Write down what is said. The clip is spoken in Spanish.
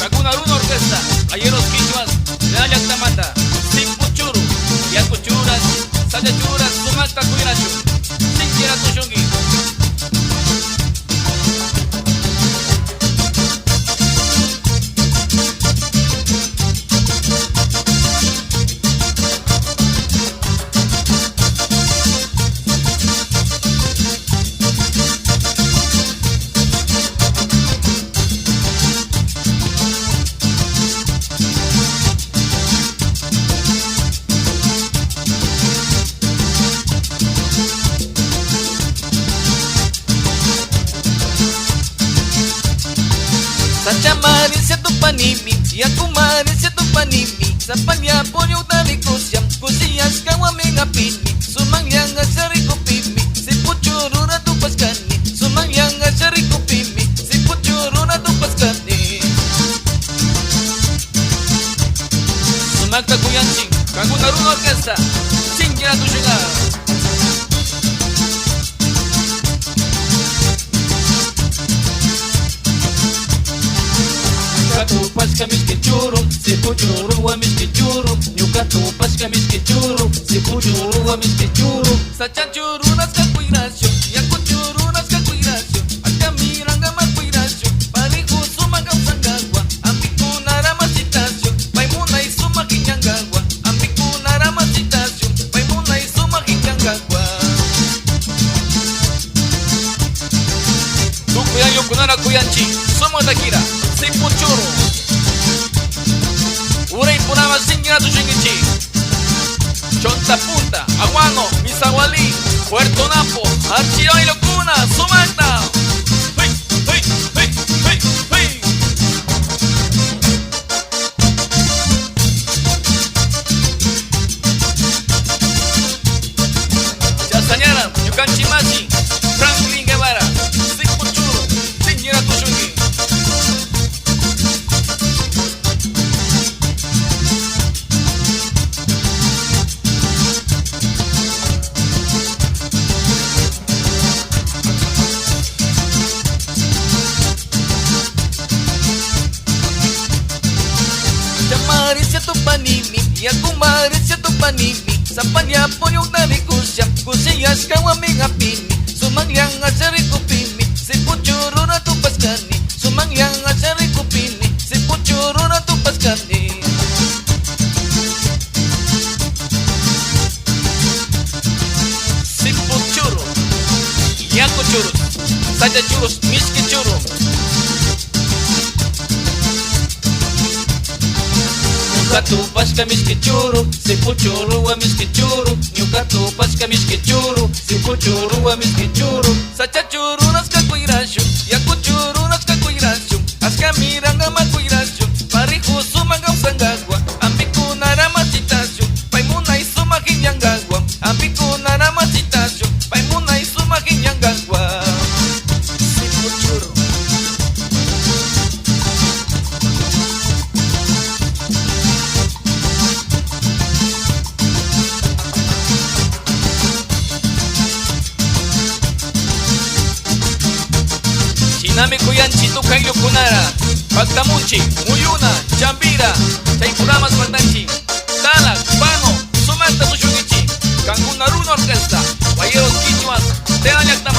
Kagunaruna Orquesta, Galleros Quichuas, Lealak Tamata, Simpuchuru, Yakuchuras, Sayachuras, Sumata Cuiracho, Sinquiera Tushungi. Sachamari sa tupanimi, yakumari sa tupanimi, sa panyapo yung talikusyam, kusiyas kawaming apini, sumangyang at sarikupimi, si puchuro na tupaskani, sumangyang at sarikupimi, si puchuro na tupaskani. Sumagtaguyansing, Kagunaruna Orquesta, Sinquiera Tushunga. Tupas kamis ke churum, si puchuru amis ke churum, yuka tupas kamis ke churum, si puchuru amis ke churum. Sachachurunas ka cuiracio, yakuchurunas ka cuiracio, akamiranga ma cuiracio, parihu sumaga usangagua, amikunara masitacio, paimuna isuma kinyangagua, amikunara masitacio, paimuna isuma kinyangagua. Tukuyayo Kunara Kuyanchi, somos Takira, Simpuchuru. Urey Punama Sinquiera Tushungichi, Chonta Punta, Aguano, Misahualí, Puerto Napo, Archiro y Locuna, Sumanta. ¡Hey, hey, hey, hey, hey! Chasañara, Yucanchimachi, Franklin Guevara, Simpuchuru, Sinquiera Tushungi. Marisya tu panimi, yakumarisya tu panimi, sa panyapo yung nalikusya, kusiyas kawaming apini, sumangyang at sarikupimi, si puchuro na tupaskani, sumangyang at sarikupini, si puchuro na tupaskani. Si puchuru, yakuchurus, sayachuros, miskichuru. Nyuka tupas kamis ke churu, si puchuru amis ke churu, nyuka tupas kamis ke churu, si puchuru amis ke churu. Sachachurunas ka cuiracio, yakuchurunas ka cuiracio, aska miranga ma cuiracio, parihu sumaga usangagua, amikunara masitacio, paimuna isuma kinyangagua, amikunara masitacio, paimuna isuma kinyangagua. Si puchuru. Nami Kuyanchi Tukayo Kunara, Pactamunchi, Muyuna, Chambira, Chaykuramas Pantanchi, Talak, Pano, Sumanta Tushungichi, Kagunaruna Orquesta, Galleros Quichuas, Lealak Tamata.